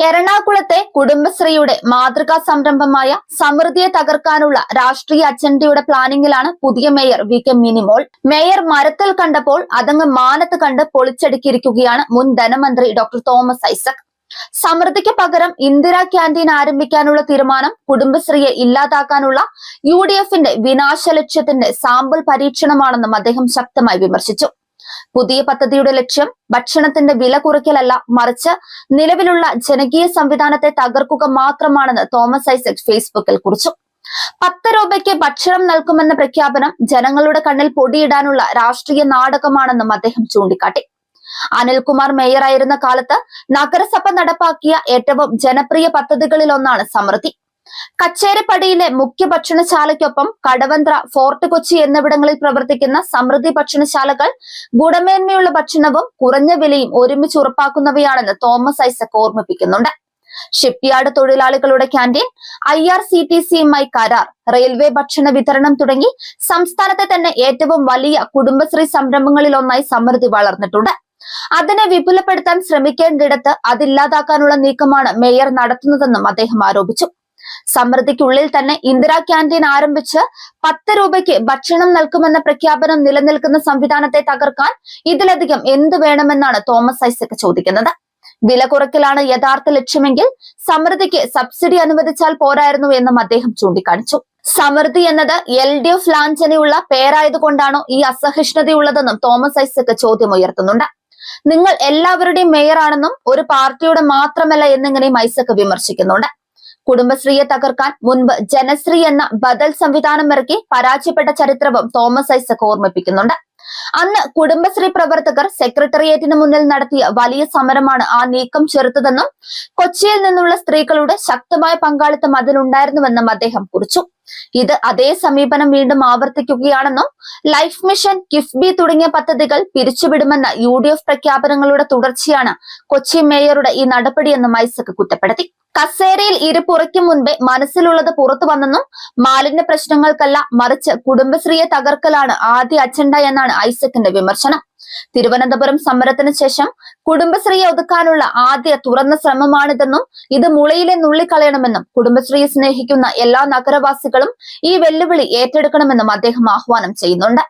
എറണാകുളത്തെ കുടുംബശ്രീയുടെ മാതൃകാ സംരംഭമായ സമൃദ്ധിയെ തകർക്കാനുള്ള രാഷ്ട്രീയ അജണ്ടയുടെ പ്ലാനിങ്ങിലാണ് പുതിയ mayor V K Minimol. Mayor മരത്തിൽ കണ്ടപ്പോൾ അതങ്ങ് മാനത്ത് കണ്ട് പൊളിച്ചടുക്കിയിരിക്കുകയാണ് മുൻ ധനമന്ത്രി ഡോക്ടർ തോമസ് ഐസക്. സമൃദ്ധിക്ക് പകരം ഇന്ദിരാ ക്യാന്റീൻ ആരംഭിക്കാനുള്ള തീരുമാനം കുടുംബശ്രീയെ ഇല്ലാതാക്കാനുള്ള UDFന്റെ വിനാശ ലക്ഷ്യത്തിന്റെ സാമ്പിൾ പരീക്ഷണമാണെന്നും അദ്ദേഹം ശക്തമായി വിമർശിച്ചു. പുതിയ പദ്ധതിയുടെ ലക്ഷ്യം ഭക്ഷണത്തിന്റെ വില കുറയ്ക്കലല്ല, മറിച്ച് നിലവിലുള്ള ജനകീയ സംവിധാനത്തെ തകർക്കുക മാത്രമാണെന്ന് തോമസ് ഐസക് ഫേസ്ബുക്കിൽ കുറിച്ചു. 10 രൂപയ്ക്ക് ഭക്ഷണം നൽകുമെന്ന പ്രഖ്യാപനം ജനങ്ങളുടെ കണ്ണിൽ പൊടിയിടാനുള്ള രാഷ്ട്രീയ നാടകമാണെന്നും അദ്ദേഹം ചൂണ്ടിക്കാട്ടി. അനിൽകുമാർ മേയറായിരുന്ന കാലത്ത് നഗരസഭ നടപ്പാക്കിയ ഏറ്റവും ജനപ്രിയ പദ്ധതികളിലൊന്നാണ് സമൃദ്ധി. കച്ചേരിപ്പടിയിലെ മുഖ്യ ഭക്ഷണശാലയ്ക്കൊപ്പം കടവന്ത്ര, ഫോർട്ട് കൊച്ചി എന്നിവിടങ്ങളിൽ പ്രവർത്തിക്കുന്ന സമൃദ്ധി ഭക്ഷണശാലകൾ ഗുണമേന്മയുള്ള ഭക്ഷണവും കുറഞ്ഞ വിലയും ഒരുമിച്ച് ഉറപ്പാക്കുന്നവയാണെന്ന് തോമസ് ഐസക് ഓർമ്മിപ്പിക്കുന്നുണ്ട്. ഷിപ്പ്യാർഡ് തൊഴിലാളികളുടെ ക്യാന്റീൻ, IRCTCയുമായി കരാർ, റെയിൽവേ ഭക്ഷണ വിതരണം തുടങ്ങി സംസ്ഥാനത്തെ തന്നെ ഏറ്റവും വലിയ കുടുംബശ്രീ സംരംഭങ്ങളിലൊന്നായി സമൃദ്ധി വളർന്നിട്ടുണ്ട്. അതിനെ വിപുലപ്പെടുത്താൻ ശ്രമിക്കേണ്ടിടത്ത് അതില്ലാതാക്കാനുള്ള നീക്കമാണ് മേയർ നടത്തുന്നതെന്നും അദ്ദേഹം ആരോപിച്ചു. സമൃദ്ധിക്കുള്ളിൽ തന്നെ ഇന്ദിരാ ക്യാന്റീൻ ആരംഭിച്ച് 10 രൂപയ്ക്ക് ഭക്ഷണം നൽകുമെന്ന പ്രഖ്യാപനം നിലനിൽക്കുന്ന സംവിധാനത്തെ തകർക്കാൻ ഇതിലധികം എന്ത് വേണമെന്നാണ് തോമസ് ഐസക് ചോദിക്കുന്നത്. വില കുറയ്ക്കലാണ് യഥാർത്ഥ ലക്ഷ്യമെങ്കിൽ സമൃദ്ധിക്ക് സബ്സിഡി അനുവദിച്ചാൽ പോരായിരുന്നു എന്നും അദ്ദേഹം ചൂണ്ടിക്കാണിച്ചു. സമൃദ്ധി എന്നത് LDF ലാഞ്ചനയുള്ള പേരായതുകൊണ്ടാണോ ഈ അസഹിഷ്ണുതയുള്ളതെന്നും തോമസ് ഐസക് ചോദ്യമുയർത്തുന്നുണ്ട്. നിങ്ങൾ എല്ലാവരുടെയും മേയറാണെന്നും ഒരു പാർട്ടിയുടെ മാത്രമല്ല എന്നിങ്ങനെയും ഐസക് വിമർശിക്കുന്നുണ്ട്. കുടുംബശ്രീയെ തകർക്കാൻ മുൻപ് ജനശ്രീ എന്ന ബദൽ സംവിധാനം ഇറക്കി പരാജയപ്പെട്ട ചരിത്രവും തോമസ് ഐസക് ഓർമ്മിപ്പിക്കുന്നുണ്ട്. അന്ന് കുടുംബശ്രീ പ്രവർത്തകർ സെക്രട്ടേറിയറ്റിന് മുന്നിൽ നടത്തിയ വലിയ സമരമാണ് ആ നീക്കം ചെറുത്തതെന്നും കൊച്ചിയിൽ നിന്നുള്ള സ്ത്രീകളുടെ ശക്തമായ പങ്കാളിത്തം അതിലുണ്ടായിരുന്നുവെന്നും അദ്ദേഹം കുറിച്ചു. ഇത് അതേ സമീപനം വീണ്ടും ആവർത്തിക്കുകയാണെന്നും ലൈഫ് മിഷൻ, കിഫ്ബി തുടങ്ങിയ പദ്ധതികൾ പിരിച്ചുവിടുമെന്ന UDF പ്രഖ്യാപനങ്ങളുടെ തുടർച്ചയാണ് കൊച്ചി മേയറുടെ ഈ നടപടിയെന്നും ഐസക് കുറ്റപ്പെടുത്തി. കസേരയിൽ ഇരിപ്പുറയ്ക്കും മുൻപേ മനസ്സിലുള്ളത് പുറത്തു വന്നെന്നും മാലിന്യ പ്രശ്നങ്ങൾക്കല്ല, മറിച്ച് കുടുംബശ്രീയെ തകർക്കലാണ് ആദ്യ അജണ്ട എന്നാണ് ഐസക്കിന്റെ വിമർശനം. തിരുവനന്തപുരം സമരത്തിന് ശേഷം കുടുംബശ്രീയെ ഒതുക്കാനുള്ള ആദ്യ തുറന്ന ശ്രമമാണിതെന്നും ഇത് മുളയിലെ നുള്ളിക്കളയണമെന്നും കുടുംബശ്രീയെ സ്നേഹിക്കുന്ന എല്ലാ നഗരവാസികളും ഈ വെല്ലുവിളി ഏറ്റെടുക്കണമെന്നും അദ്ദേഹം ആഹ്വാനം ചെയ്യുന്നുണ്ട്.